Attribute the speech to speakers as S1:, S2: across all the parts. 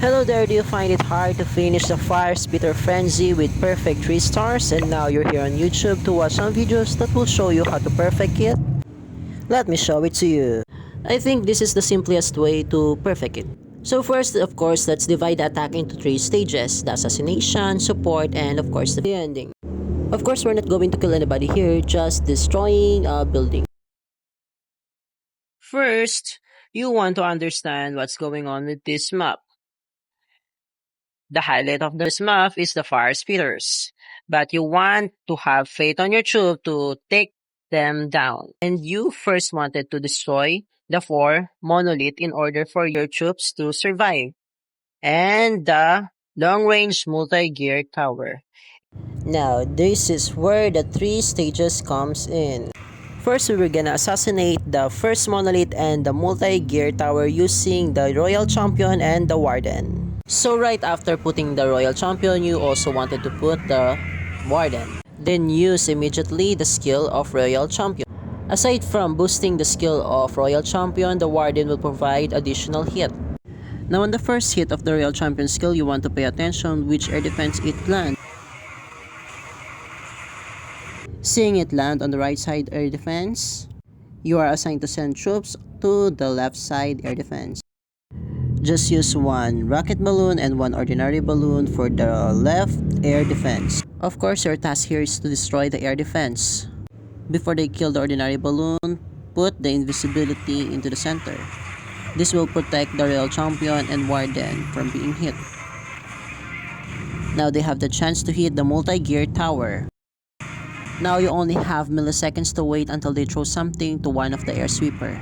S1: Hello there, do you find it hard to finish the Firespitter Frenzy with perfect 3 stars and now you're here on YouTube to watch some videos that will show you how to perfect it? Let me show it to you. I think this is the simplest way to perfect it. So first, of course, let's divide the attack into 3 stages: the assassination, support, and of course the ending. Of course, we're not going to kill anybody here, just destroying a building. First, you want to understand what's going on with this map. The highlight of this map is the fire spitters, but you want to have faith on your troop to take them down. And you first wanted to destroy the 4 monolith in order for your troops to survive. And the long-range multi-gear tower. Now, this is where the 3 stages comes in. First, we were gonna assassinate the first monolith and the multi-gear tower using the Royal Champion and the Warden. So right after putting the Royal Champion, you also wanted to put the Warden. Then use immediately the skill of Royal Champion. Aside from boosting the skill of Royal Champion, the Warden will provide additional hit. Now on the first hit of the Royal Champion skill, you want to pay attention which air defense it lands. Seeing it land on the right side air defense, you are assigned to send troops to the left side air defense. Just use 1 rocket balloon and 1 ordinary balloon for the left air defense. Of course, your task here is to destroy the air defense. Before they kill the ordinary balloon, put the invisibility into the center. This will protect the Royal Champion and Warden from being hit. Now they have the chance to hit the multi-gear tower. Now you only have milliseconds to wait until they throw something to one of the air sweeper.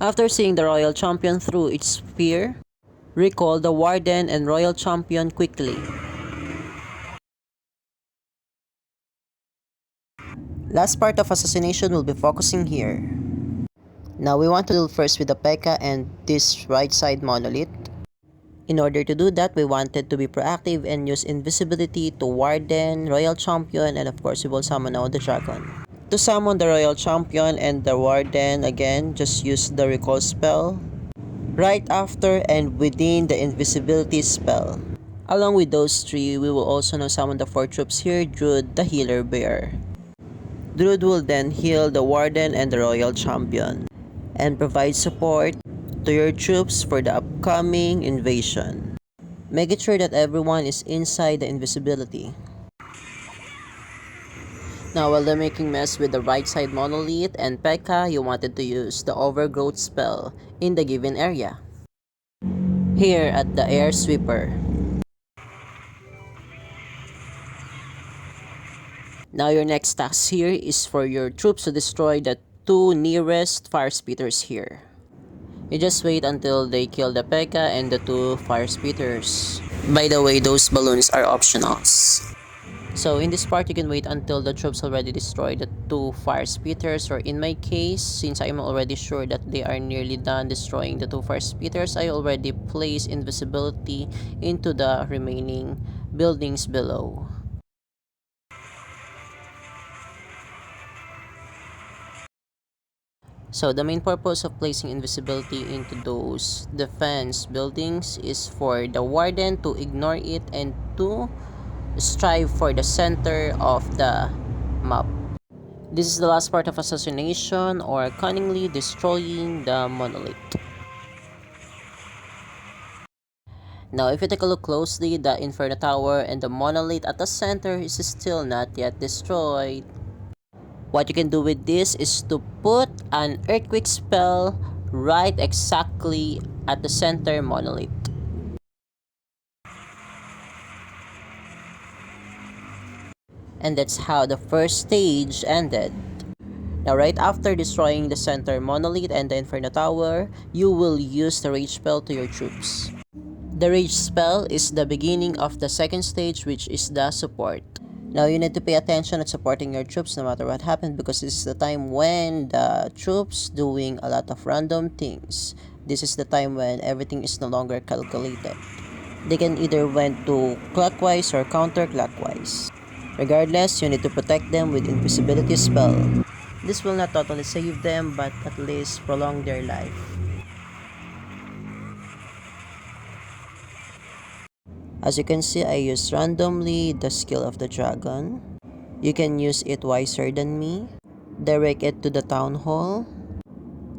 S1: After seeing the Royal Champion through its spear, recall the Warden and Royal Champion quickly. Last part of assassination will be focusing here. Now we want to deal first with the P.E.K.K.A. and this right side monolith. In order to do that, we wanted to be proactive and use invisibility to Warden, Royal Champion, and of course we will summon now the Dragon. To summon the Royal Champion and the Warden again, just use the recall spell right after and within the invisibility spell. Along with those 3, we will also now summon the 4 troops here, Druid, the Healer Bear. Druid will then heal the Warden and the Royal Champion and provide support to your troops for the upcoming invasion. Make it sure that everyone is inside the invisibility. Now while they're making mess with the right side monolith and P.E.K.K.A., you wanted to use the overgrowth spell in the given area. Here at the air sweeper. Now your next task here is for your troops to destroy the 2 nearest fire spitters here. You just wait until they kill the P.E.K.K.A. and the 2 fire spitters. By the way, those balloons are optionals. So in this part, you can wait until the troops already destroy the 2 fire spitters, or in my case, since I am already sure that they are nearly done destroying the 2 fire spitters, I already place invisibility into the remaining buildings below. So the main purpose of placing invisibility into those defense buildings is for the Warden to ignore it and to strive for the center of the map. This is the last part of assassination, or cunningly destroying the monolith. Now if you take a look closely, the Inferno Tower and the monolith at the center is still not yet destroyed. What you can do with this is to put an earthquake spell right exactly at the center monolith. And that's how the first stage ended. Now right after destroying the center monolith and the Inferno Tower, you will use the rage spell to your troops. The rage spell is the beginning of the second stage, which is the support. Now you need to pay attention at supporting your troops no matter what happens, because this is the time when the troops doing a lot of random things. This is the time when everything is no longer calculated. They can either went to clockwise or counterclockwise. Regardless, you need to protect them with invisibility spell. This will not totally save them, but at least prolong their life. As you can see, I used randomly the skill of the dragon. You can use it wiser than me. Direct it to the town hall,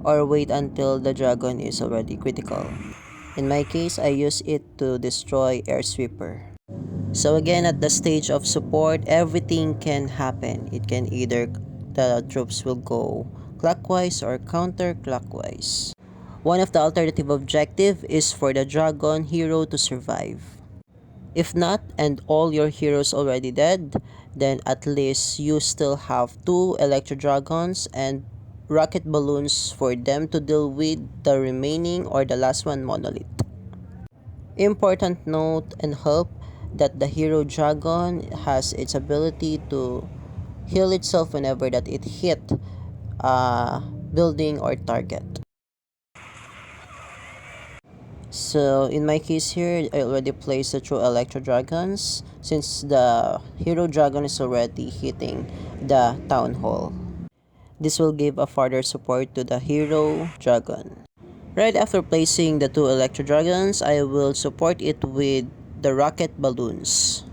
S1: or wait until the dragon is already critical. In my case, I use it to destroy air sweeper. So again, at the stage of support, everything can happen. It can either the troops will go clockwise or counterclockwise. One of the alternative objective is for the dragon hero to survive. If not, and all your heroes already dead, then at least you still have two electro dragons and rocket balloons for them to deal with the remaining or the last one monolith. Important note and help that the hero dragon has its ability to heal itself whenever that it hit a building or target. So in my case here, I already placed the two electro dragons since the hero dragon is already hitting the town hall. This will give a further support to the hero dragon. Right after placing the two electro dragons, I will support it with the rocket balloons.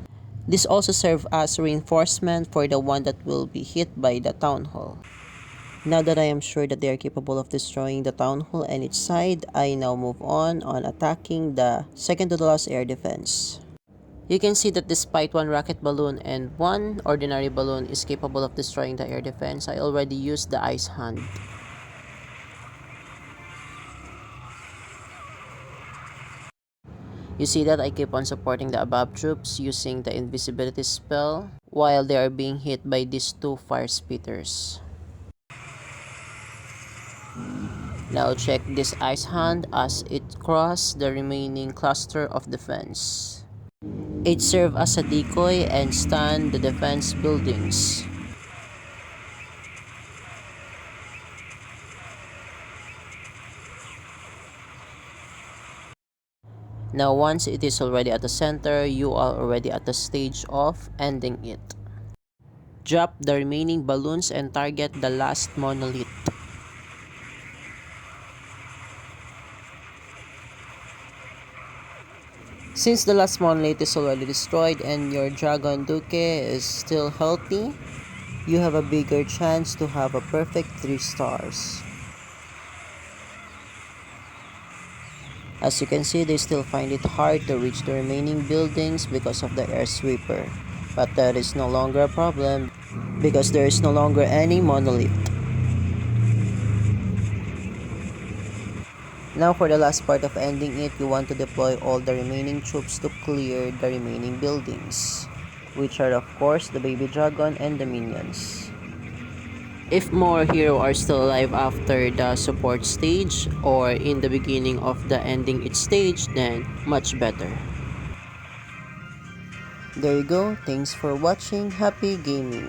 S1: This also serves as reinforcement for the one that will be hit by the town hall. Now that I am sure that they are capable of destroying the town hall and its side, I now move on attacking the second to the last air defense. You can see that despite one rocket balloon and one ordinary balloon is capable of destroying the air defense, I already used the ice hand. You see that I keep on supporting the above troops using the invisibility spell while they are being hit by these two fire spitters. Now check this ice hand as it crosses the remaining cluster of defense. It serves as a decoy and stun the defense buildings. Now once it is already at the center, you are already at the stage of ending it. Drop the remaining balloons and target the last monolith. Since the last monolith is already destroyed and your Dragon Duke is still healthy, you have a bigger chance to have a perfect 3 stars. As you can see, they still find it hard to reach the remaining buildings because of the air sweeper. But that is no longer a problem because there is no longer any monolith. Now for the last part of ending it, you want to deploy all the remaining troops to clear the remaining buildings, which are of course the baby dragon and the minions. If more heroes are still alive after the support stage or in the beginning of the ending it stage, then much better. There you go. Thanks for watching. Happy gaming.